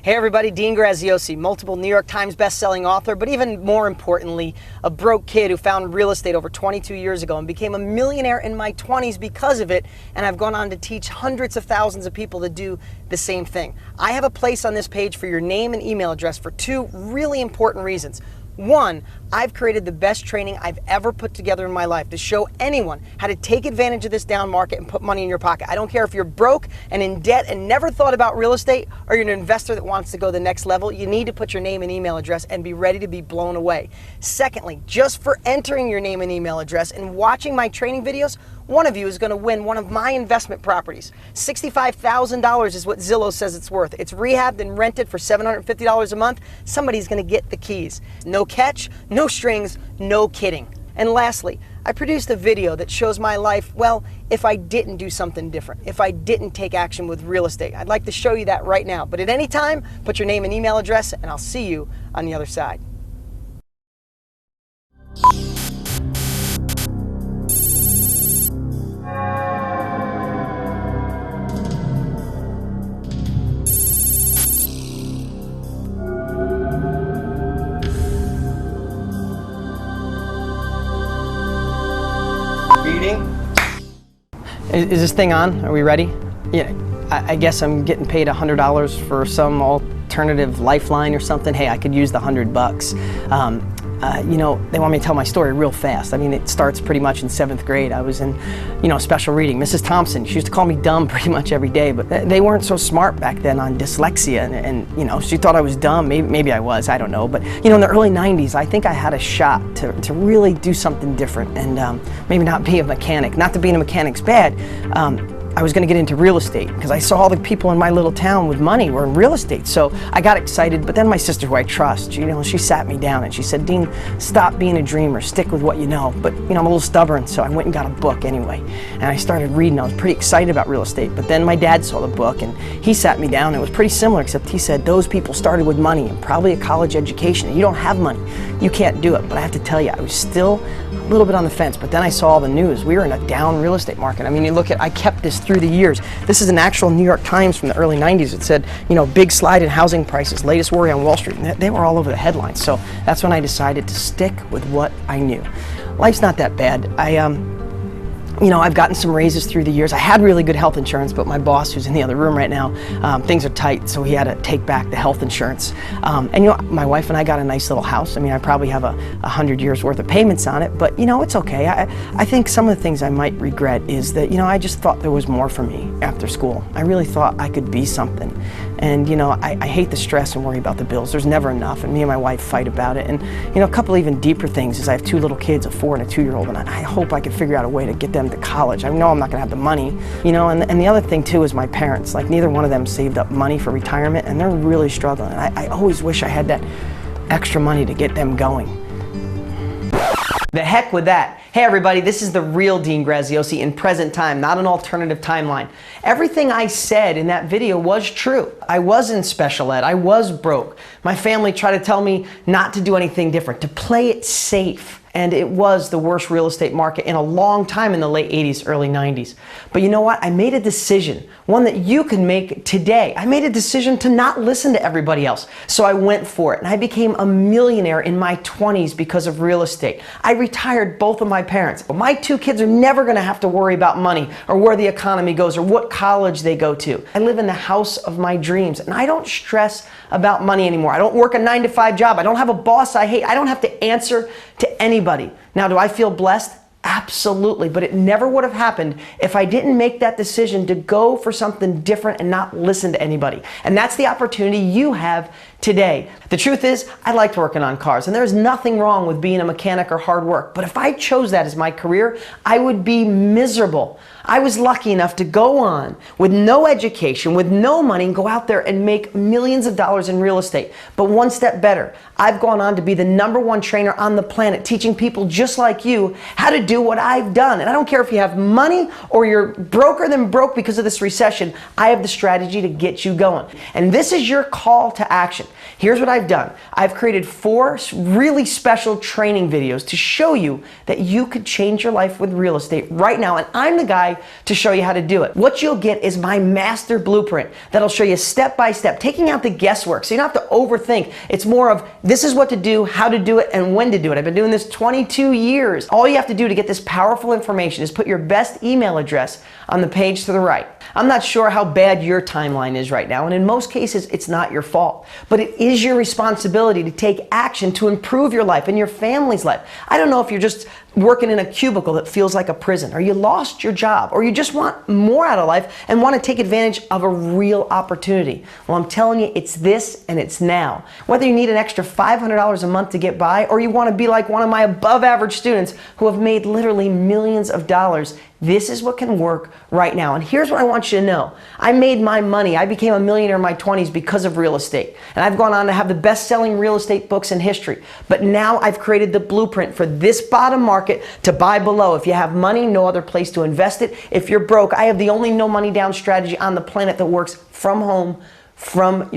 Hey everybody, Dean Graziosi, multiple New York Times best-selling author, but even more importantly, a broke kid who found real estate over 22 years ago and became a millionaire in my 20s because of it, and I've gone on to teach hundreds of thousands of people to do the same thing. I have a place on this page for your name and email address for two really important reasons. One, I've created the best training I've ever put together in my life to show anyone how to take advantage of this down market and put money in your pocket. I don't care if you're broke and in debt and never thought about real estate, or you're an investor that wants to go the next level. You need to put your name and email address and be ready to be blown away. Secondly, just for entering your name and email address and watching my training videos, one of you is going to win one of my investment properties. $65,000 is what Zillow says it's worth. It's rehabbed and rented for $750 a month. Somebody's going to get the keys. No catch, no strings, no kidding. And lastly, I produced a video that shows my life, well, if I didn't do something different, if I didn't take action with real estate. I'd like to show you that right now. But at any time, put your name and email address, and I'll see you on the other side. Is this thing on? Are we ready? Yeah, I guess I'm getting paid $100 for some alternative lifeline or something. Hey, I could use the $100. You know, they want me to tell my story real fast. I mean, it starts pretty much in 7th grade. I was in, special reading. Mrs. Thompson, she used to call me dumb pretty much every day, but they weren't so smart back then on dyslexia, and she thought I was dumb. Maybe I was, I don't know. But, in the early 90s, I think I had a shot to really do something different and maybe not be a mechanic. Not that being a mechanic's bad. I was going to get into real estate because I saw all the people in my little town with money were in real estate. So I got excited, but then my sister, who I trust, she sat me down and she said, Dean, stop being a dreamer, stick with what you know. But I'm a little stubborn, so I went and got a book anyway. And I started reading. I was pretty excited about real estate, but then my dad saw the book and he sat me down. It was pretty similar, except he said, those people started with money and probably a college education, and you don't have money. You can't do it. But I have to tell you, I was still a little bit on the fence, but then I saw all the news. We were in a down real estate market. I mean, you look at, I kept this through the years. This is an actual New York Times from the early 90s. It said, big slide in housing prices, latest worry on Wall Street. And they were all over the headlines. So that's when I decided to stick with what I knew. Life's not that bad. I've gotten some raises through the years. I had really good health insurance, but my boss, who's in the other room right now, things are tight, so he had to take back the health insurance. My wife and I got a nice little house. I mean, I probably have 100 years worth of payments on it, but it's okay. I think some of the things I might regret is that, I just thought there was more for me after school. I really thought I could be something. And, I hate the stress and worry about the bills. There's never enough, and me and my wife fight about it. And, a couple even deeper things is I have 2 little kids, a 4 and a 2-year-old, and I hope I could figure out a way to get them to college. I know I'm not gonna have the money, and the other thing too is my parents. Like, neither one of them saved up money for retirement, and they're really struggling. And I always wish I had that extra money to get them going. The heck with that. Hey everybody, this is the real Dean Graziosi in present time, not an alternative timeline. Everything I said in that video was true. I was in special ed, I was broke. My family tried to tell me not to do anything different, to play it safe. And it was the worst real estate market in a long time in the late 80s, early 90s. But you know what? I made a decision, one that you can make today. I made a decision to not listen to everybody else. So I went for it, and I became a millionaire in my 20s because of real estate. I retired both of my parents. My 2 kids are never gonna have to worry about money or where the economy goes or what college they go to. I live in the house of my dreams, and I don't stress about money anymore. I don't work a 9-to-5 job. I don't have a boss I hate. I don't have to answer to anybody. Now, do I feel blessed? Absolutely, but it never would have happened if I didn't make that decision to go for something different and not listen to anybody. And that's the opportunity you have today. The truth is, I liked working on cars, and there's nothing wrong with being a mechanic or hard work, but if I chose that as my career, I would be miserable. I was lucky enough to go on with no education, with no money, and go out there and make millions of dollars in real estate. But one step better, I've gone on to be the #1 trainer on the planet, teaching people just like you how to do what I've done. And I don't care if you have money or you're broker than broke because of this recession, I have the strategy to get you going. And this is your call to action. Here's what I've done. I've created 4 really special training videos to show you that you could change your life with real estate right now. And I'm the guy guy to show you how to do it. What you'll get is my master blueprint that'll show you step by step, taking out the guesswork so you don't have to overthink. It's more of this is what to do, how to do it, and when to do it. I've been doing this 22 years. All you have to do to get this powerful information is put your best email address on the page to the right. I'm not sure how bad your timeline is right now, and in most cases, it's not your fault. But it is your responsibility to take action to improve your life and your family's life. I don't know if you're just working in a cubicle that feels like a prison, or you lost your job, or you just want more out of life and want to take advantage of a real opportunity. Well, I'm telling you, it's this and it's now. Whether you need an extra $500 a month to get by, or you want to be like one of my above average students who have made literally millions of dollars, this is what can work right now. And here's what I want you to know. I made my money. I became a millionaire in my 20s because of real estate. And I've gone on to have the best-selling real estate books in history. But now I've created the blueprint for this bottom market to buy below. If you have money, no other place to invest it. If you're broke, I have the only no money down strategy on the planet that works from home, from your